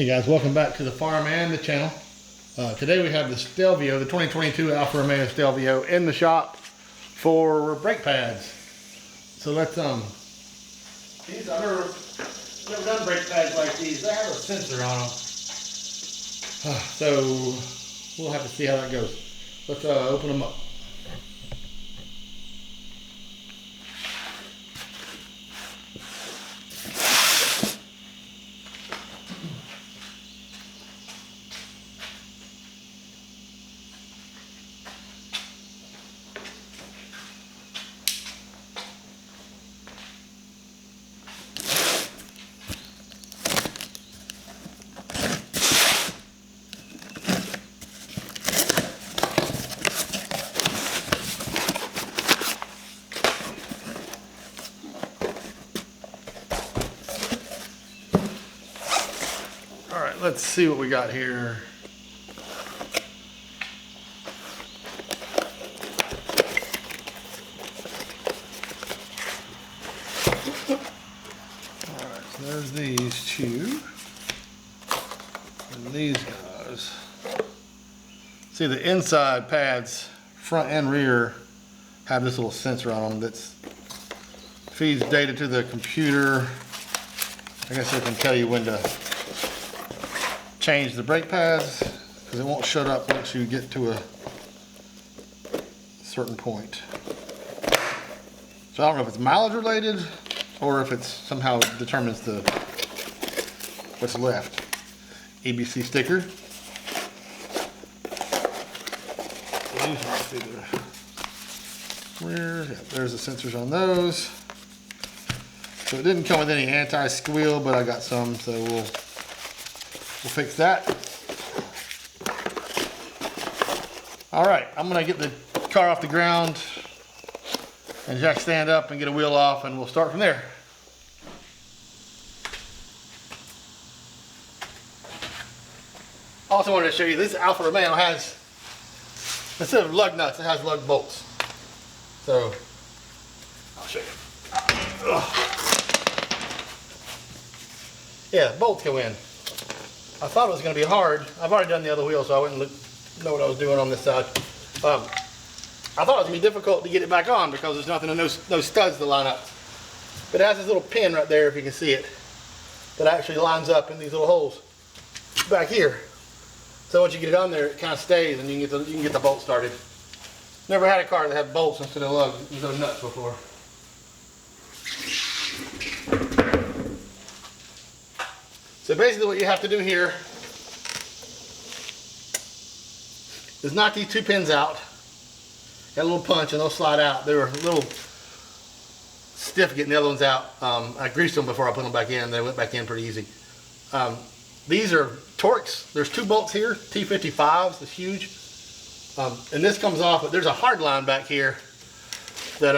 Hey guys, welcome back to the farm and the channel. Today we have the Stelvio, the 2022 Alfa Romeo Stelvio in the shop for brake pads. So let's these I've never done brake pads like these. They have a sensor on them. So we'll have to see how that goes. Let's open them up. Alright, let's see what we got here. Alright, so there's these two. And these guys. See, the inside pads, front and rear, have this little sensor on them that feeds data to the computer. I guess it can tell you when to change the brake pads, because it won't shut up once you get to a certain point. So I don't know if it's mileage related or if it's somehow determines what's left. ABC sticker. Rear, yeah, there's the sensors on those. So it didn't come with any anti-squeal, but I got some, so we'll fix that. All right, I'm gonna get the car off the ground and jack stand up and get a wheel off, and we'll start from there. Also wanted to show you, this Alfa Romeo has, instead of lug nuts, it has lug bolts. So, I'll show you. Yeah, bolts go in. I thought it was going to be hard. I've already done the other wheel, so I wouldn't know what I was doing on this side. I thought it was going to be difficult to get it back on because there's nothing, no studs to line up. But it has this little pin right there, if you can see it, that actually lines up in these little holes back here. So once you get it on there, it kind of stays, and you can get the bolt started. Never had a car that had bolts instead of lugs, instead of nuts before. So basically what you have to do here is knock these two pins out. Got a little punch and they'll slide out. They were a little stiff getting the other ones out. I greased them before I put them back in. They went back in pretty easy. These are Torx. There's two bolts here, T55s, it's huge. And this comes off, but there's a hard line back here that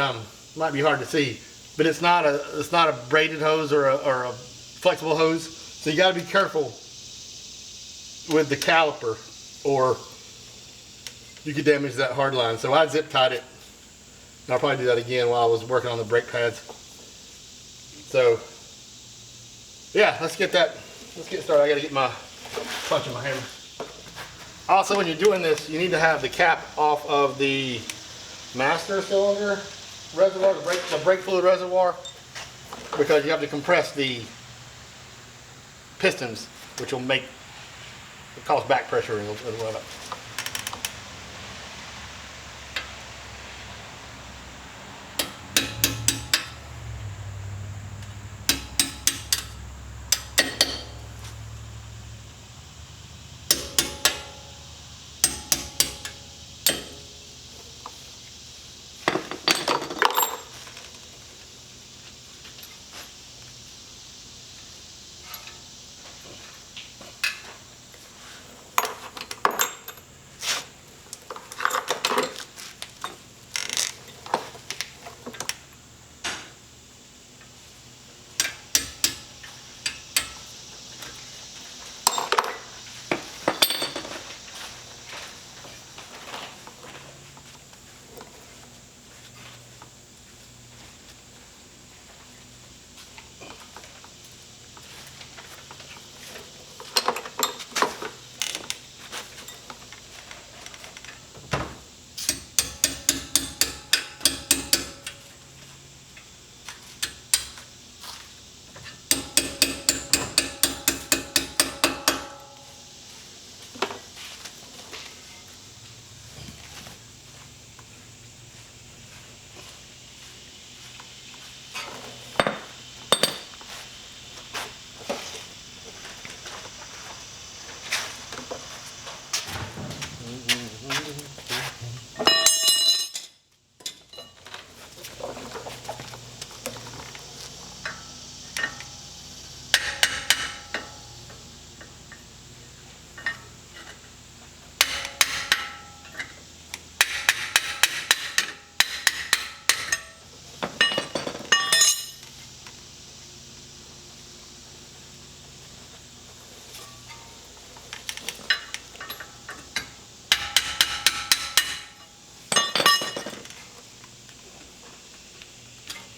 might be hard to see. But it's not a braided hose or a flexible hose. So you got to be careful with the caliper, or you could damage that hard line. So I zip tied it, and I'll probably do that again while I was working on the brake pads. So yeah, let's get started. I got to get my punch in my hammer. Also, when you're doing this, you need to have the cap off of the master cylinder reservoir, the brake fluid reservoir, because you have to compress the pistons, which will cause back pressure and whatever.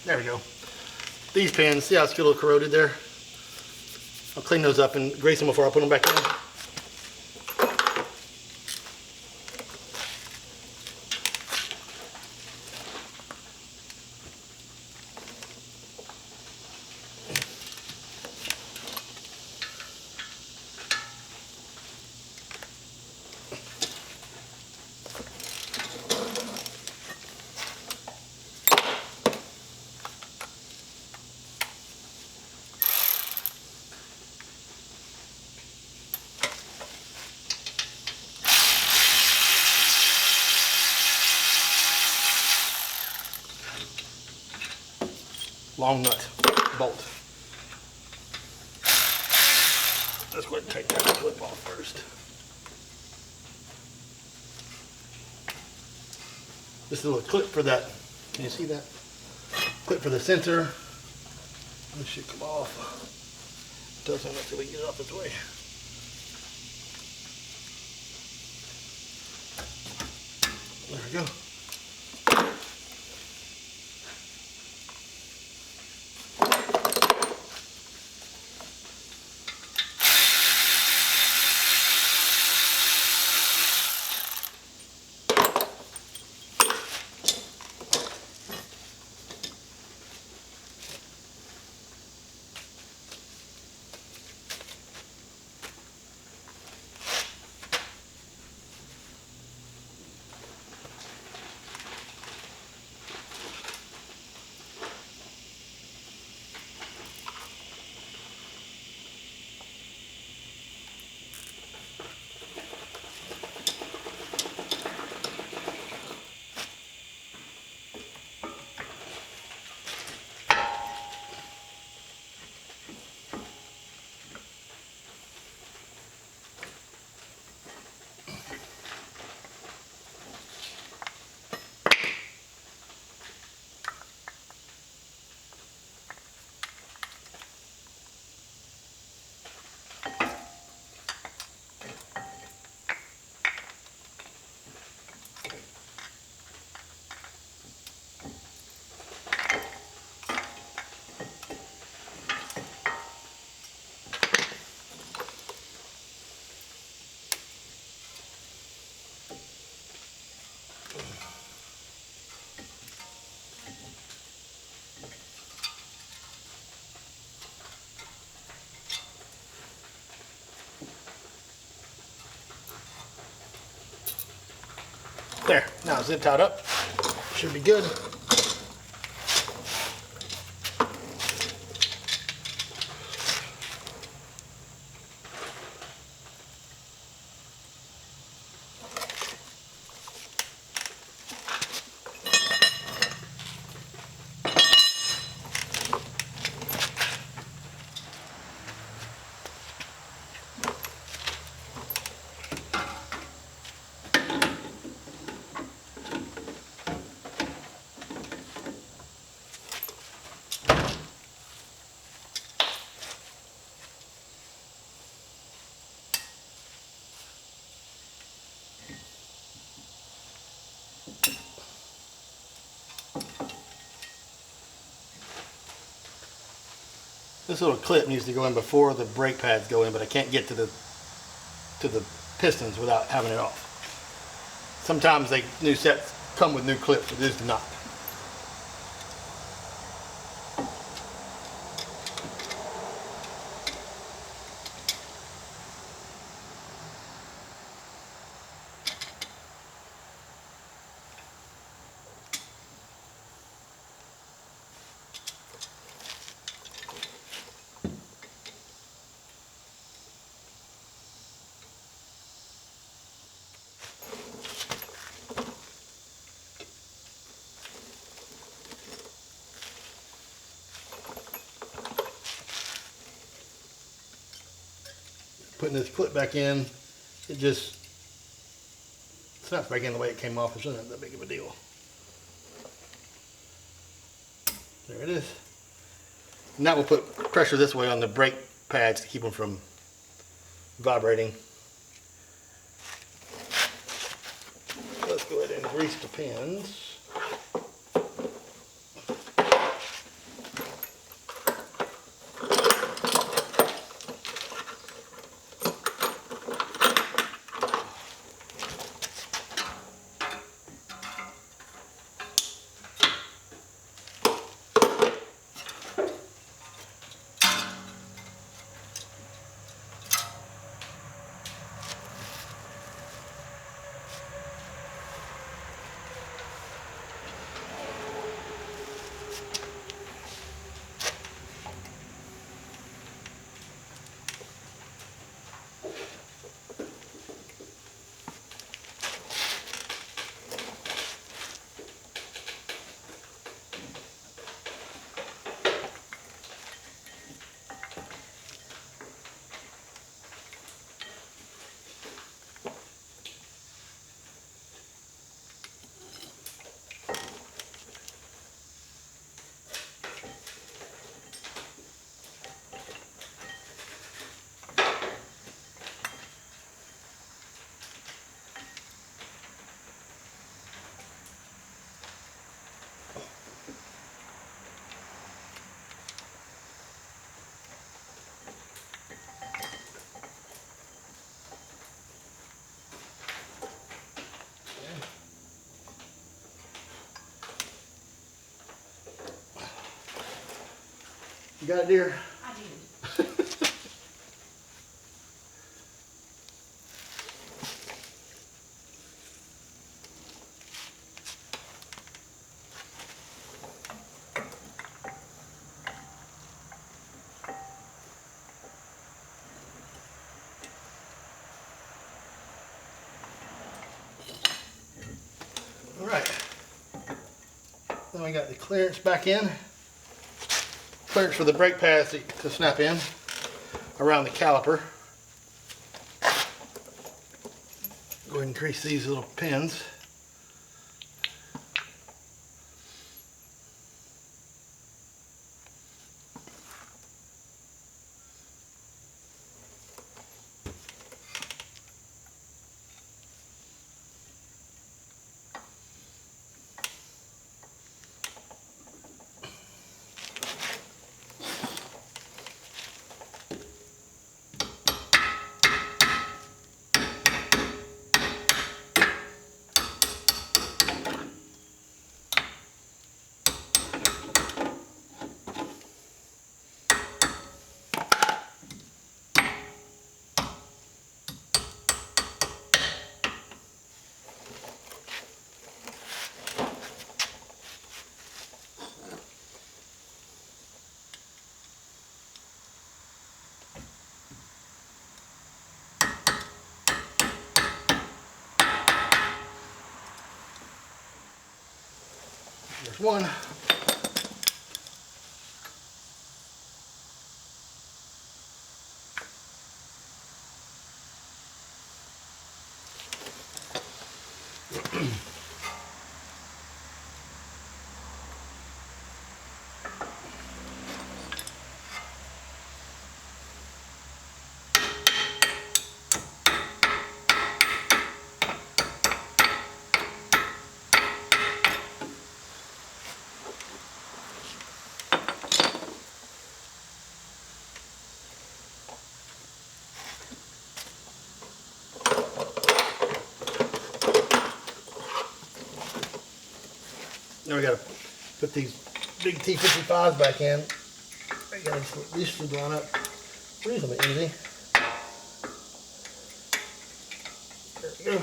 There we go. These pins, see how it's a little corroded there? I'll clean those up and grease them before I put them back in. Long nut bolt. Let's go ahead and take that clip off first. This little clip for that, can you see that? Clip for the sensor. This should come off. Doesn't until we get it off this way. There we go. There, now zip tied up. Should be good. This little clip needs to go in before the brake pads go in, but I can't get to the pistons without having it off. Sometimes new sets come with new clips, but this does not. Putting this clip back in, it just snaps back in the way it came off. It's not that big of a deal. There it is. Now we'll put pressure this way on the brake pads to keep them from vibrating. Let's go ahead and grease the pins. You got it, dear? I did. All right. Then we got the clearance back in. Clearance for the brake pads to snap in around the caliper. Go ahead and crease these little pins. There's one. Now we gotta put these big T55s back in. I gotta get these should line up reasonably easy. There we go.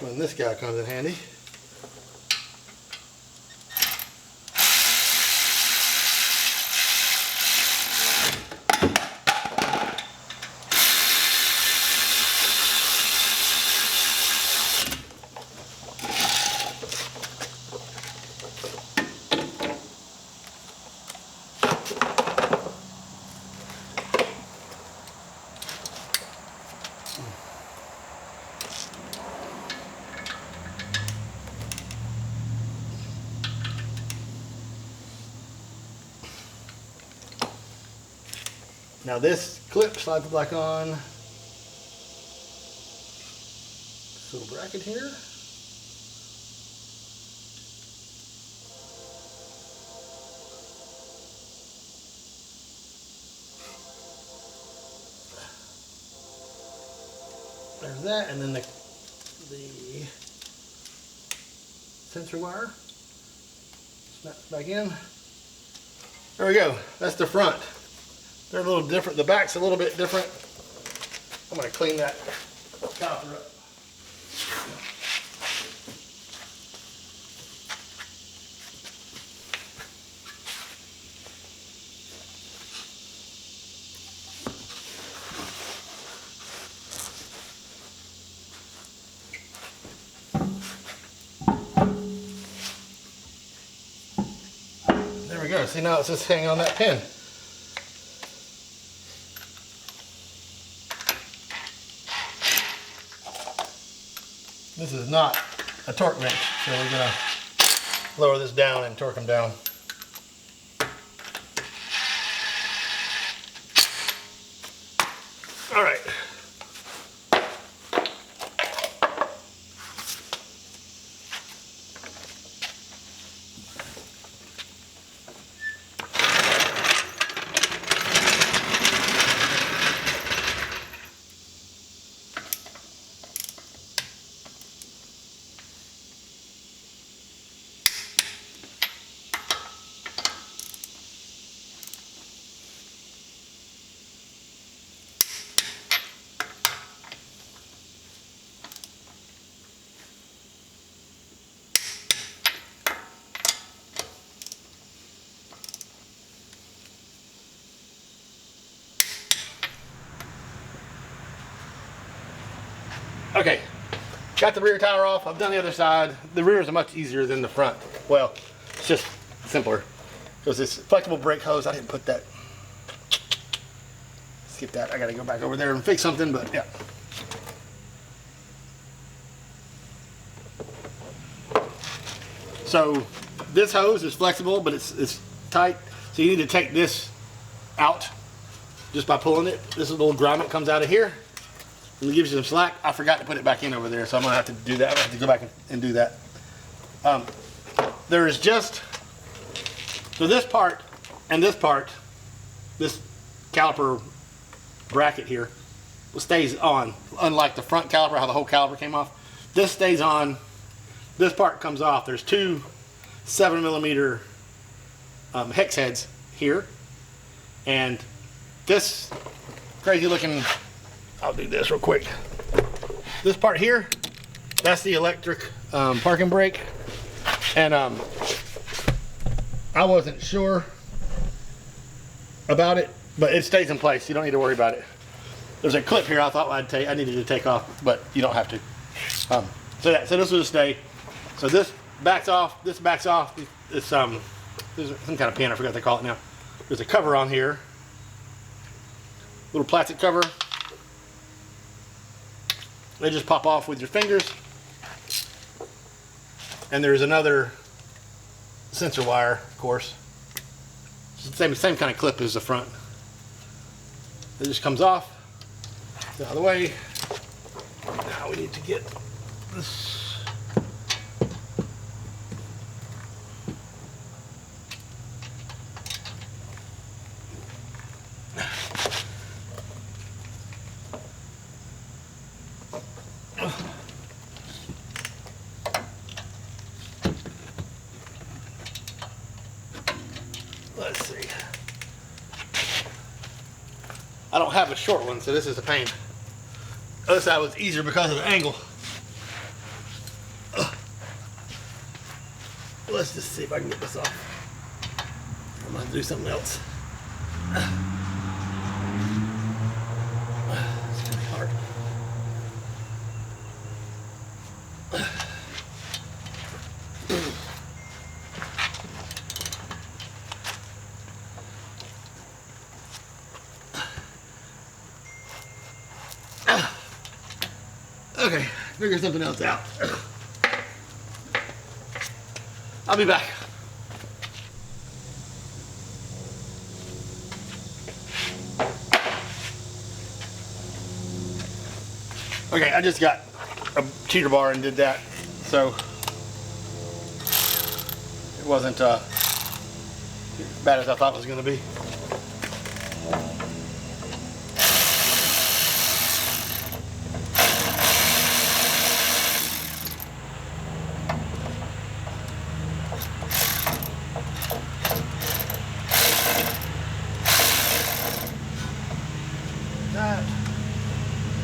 When this guy comes in handy. Now this clip slides back on this little bracket here. There's that, and then the sensor wire snaps back in. There we go. That's the front. They're a little different. The back's a little bit different. I'm going to clean that caliper up. There we go. See, now it's just hanging on that pin. This is not a torque wrench, so we're going to lower this down and torque them down. All right. Got the rear tire off. I've done the other side. The rear is much easier than the front. Well, it's just simpler. Because this flexible brake hose, I didn't put that. Skip that. I got to go back over there and fix something, but yeah. So this hose is flexible, but it's tight. So you need to take this out just by pulling it. This little grommet comes out of here. And it gives you some slack. I forgot to put it back in over there, so I'm gonna have to do that. I have to go back and do that. There is just, so this part and this part, this caliper bracket here, stays on. Unlike the front caliper, how the whole caliper came off. This stays on. This part comes off. There's two 7mm hex heads here, and this crazy looking, I'll do this real quick. This part here, that's the electric parking brake, and I wasn't sure about it, but it stays in place. You don't need to worry about it. There's a clip here I thought I needed to take off, but you don't have to. So this will just stay. So this backs off. This backs off. There's some kind of pin. I forgot what they call it now. There's a cover on here. Little plastic cover. They just pop off with your fingers. And there's another sensor wire, of course. It's the same kind of clip as the front. It just comes off. Out of the way. Now we need to get this. Let's see. I don't have a short one, so this is a pain. The other side was easier because of the angle. Let's just see if I can get this off. I'm gonna do something else. It's gonna be hard. Okay, figure something else out. I'll be back. Okay, I just got a cheater bar and did that, so it wasn't as bad as I thought it was going to be.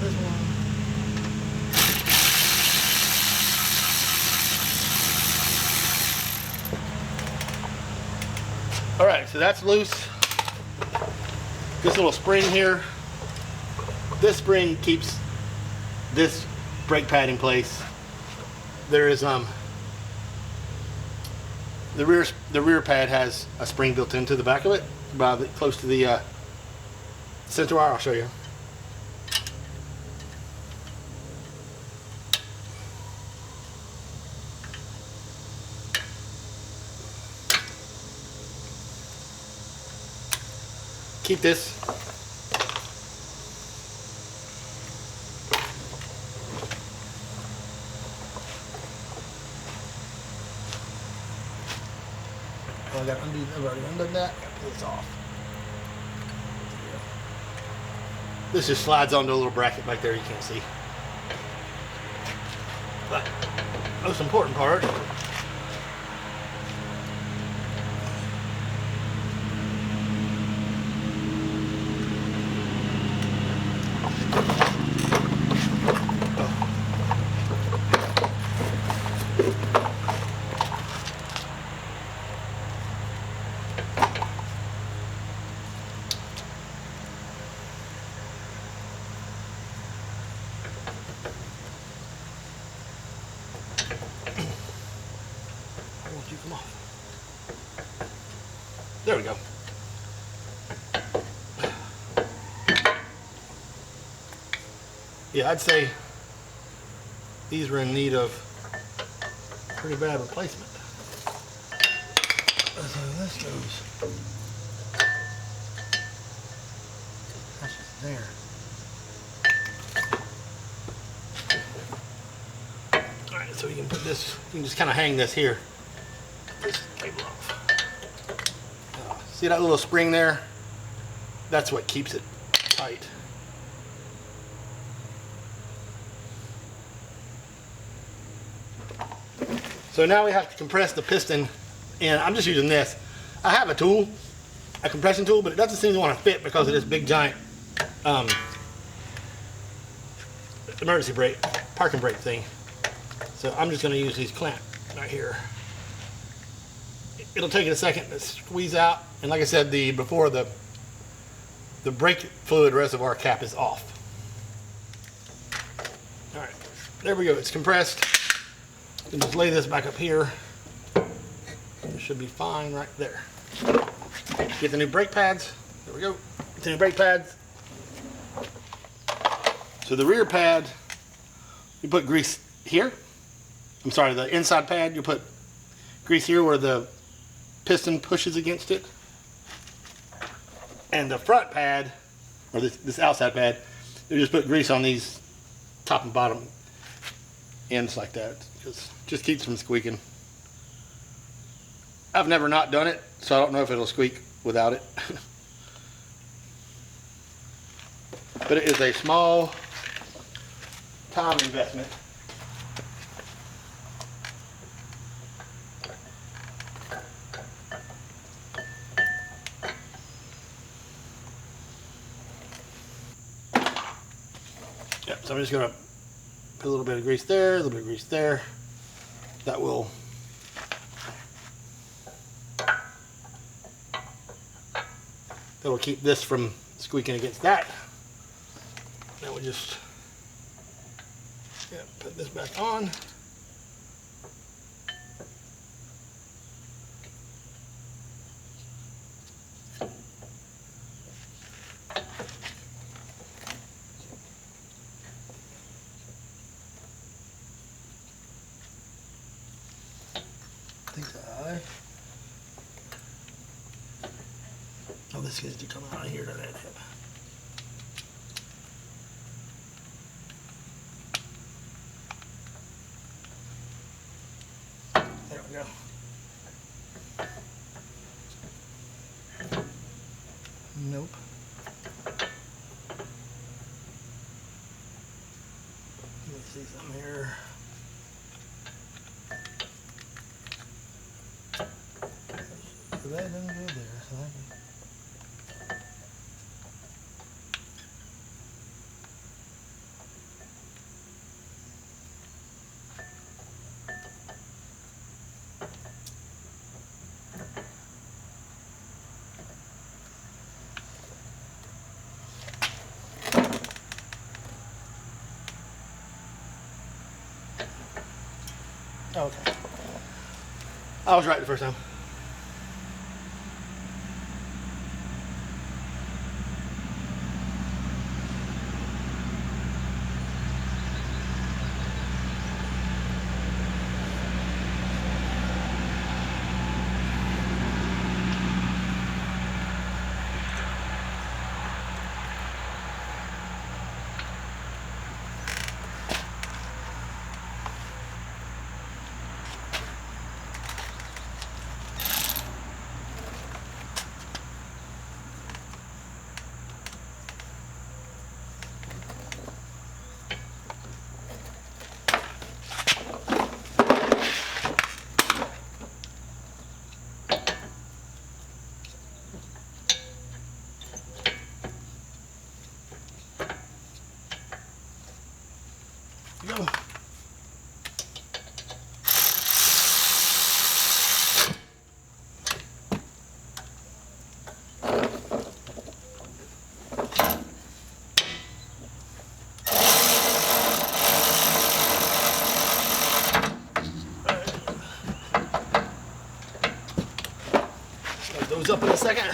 This one. All right, so that's loose. This little spring here, this spring keeps this brake pad in place. There is the rear pad has a spring built into the back of it, close to the center wire. I'll show you. Keep this. I've already undone that. Gotta pull this off. This just slides onto a little bracket back there you can't see. But most important part, come off. There we go. Yeah, I'd say these were in need of pretty bad replacement. So this goes. That's just there. Alright, so you can put this, you can just kind of hang this here. This cable off. See that little spring there? That's what keeps it tight. So now we have to compress the piston, and I'm just using this. I have a tool, a compression tool, but it doesn't seem to want to fit because of this big giant emergency brake, parking brake thing. So I'm just going to use these clamps right here. It'll take it a second to squeeze out, and like I said, before the brake fluid reservoir cap is off. All right, there we go. It's compressed. You can just lay this back up here. It should be fine right there. Get the new brake pads. There we go. Get the new brake pads. So the rear pad, you put grease here. I'm sorry, the inside pad, you put grease here where the piston pushes against it. And the front pad, or this outside pad, you just put grease on these top and bottom ends like that. Just keeps from squeaking. I've never not done it, so I don't know if it'll squeak without it. But it is a small time investment. Yep, so I'm just gonna put a little bit of grease there, a little bit of grease there. That will keep this from squeaking against that. Now we'll just put this back on. Oh, this needs to come out of here to that hip. There we go. Nope. Let me see something here. So that doesn't go there, so I can... Okay. I was right the first time. those up in a second.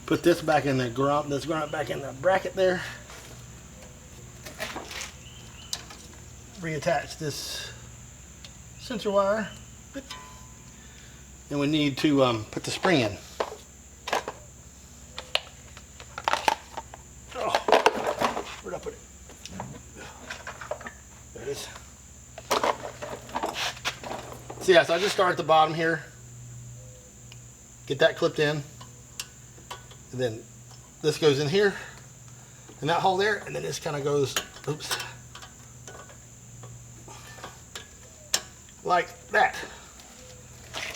Put this back in the grommet, this grommet back in the bracket there. Reattach this sensor wire. And we need to put the spring in. Oh, where'd I put it? There it is. So yeah, so I just start at the bottom here. Get that clipped in. And then this goes in here. And that hole there. And then this kind of goes, oops. Like that.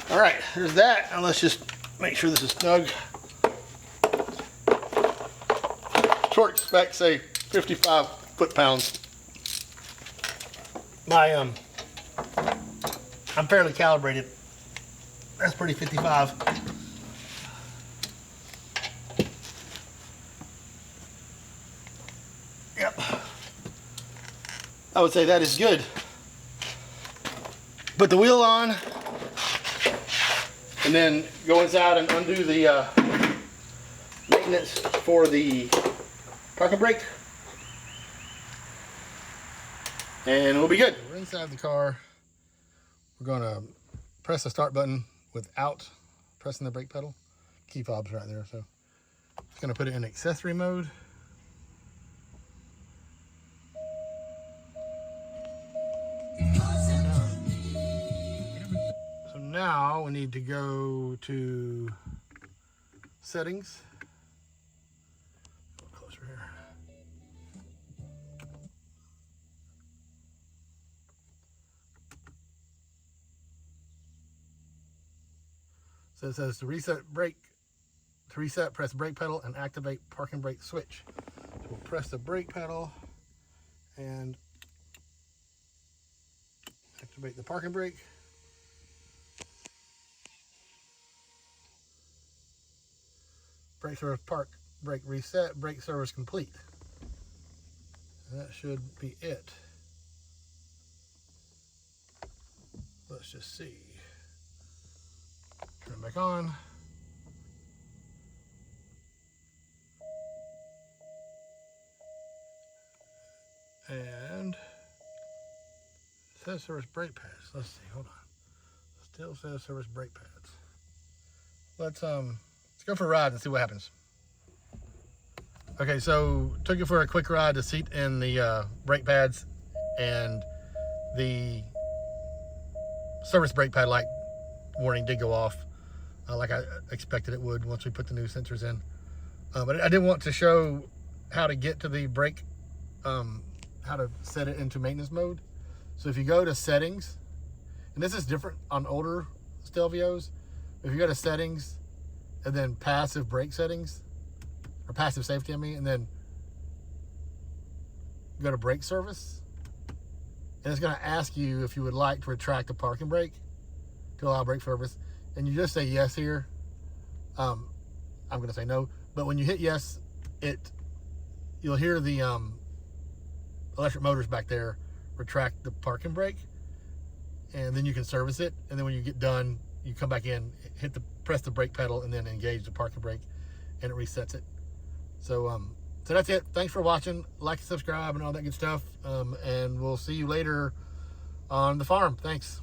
All right, there's that. Now let's just make sure this is snug. Torque spec say 55 foot-pounds. My I'm fairly calibrated. That's pretty 55. Yep. I would say that is good. Put the wheel on, and then go inside and undo the maintenance for the parking brake, and we'll be good. We're inside the car. We're going to press the start button without pressing the brake pedal. Key fob's right there, so just going to put it in accessory mode. Now we need to go to settings. A little closer here. So it says to reset brake. To reset, press brake pedal and activate parking brake switch. So we'll press the brake pedal and activate the parking brake. Brake service park, brake reset, brake service complete. And that should be it. Let's just see. Turn it back on. And it says service brake pads. Let's see, hold on. Still says service brake pads. Let's go for a ride and see what happens. Okay, so took you for a quick ride. The seat and the brake pads and the service brake pad light warning did go off like I expected it would once we put the new sensors in. But I did want to show how to get to the brake, how to set it into maintenance mode. So if you go to settings, and this is different on older Stelvios, if you go to settings, and then passive brake settings, or passive safety, I mean, and then go to brake service, and it's going to ask you if you would like to retract the parking brake to allow brake service, and you just say yes here. I'm going to say no, but when you hit yes, you'll hear the electric motors back there retract the parking brake, and then you can service it, and then when you get done, you come back in, press the brake pedal, and then engage the parking brake, and it resets it. So that's it. Thanks for watching. Like and subscribe and all that good stuff. And we'll see you later on the farm. Thanks.